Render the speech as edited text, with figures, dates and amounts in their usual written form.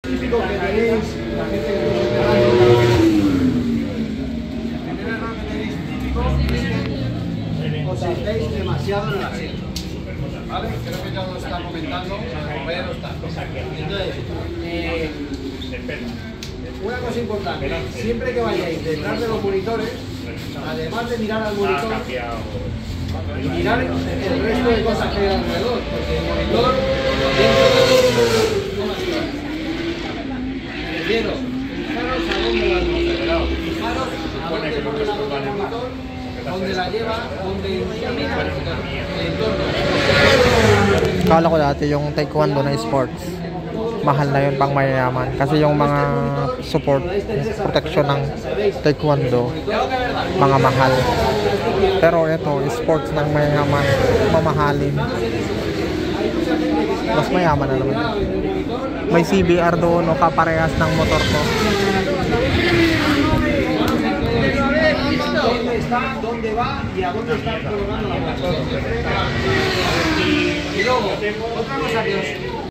Típico que tenéis, la gente que nos está dando, el primer error que tenéis típico es que os sentéis demasiado en el asiento. ¿Vale? Creo que ya lo está comentando, mover o tal. Entonces, una cosa importante, siempre que vayáis detrás de los monitores, además de mirar al monitor, mirar el resto de cosas que hay alrededor, porque el monitor me refiero, fijaros a dónde va el monitor, fijaros a dónde pone la boca del monitor, dónde la lleva, dónde ilumina el entorno. Kala ko dati yung taekwondo na sports, mahal na yun pang mayayaman. Kasi yung mga support, protection ng taekwondo, mga mahal. Pero ito, sports ng mayayaman, mamahalin. Mas mayaman na naman. May CBR doon, o kaparehas ng motor ko. ¿Dónde está? ¿Dónde va? ¿Y a dónde está colocando la motor? Y luego, otra cosa que os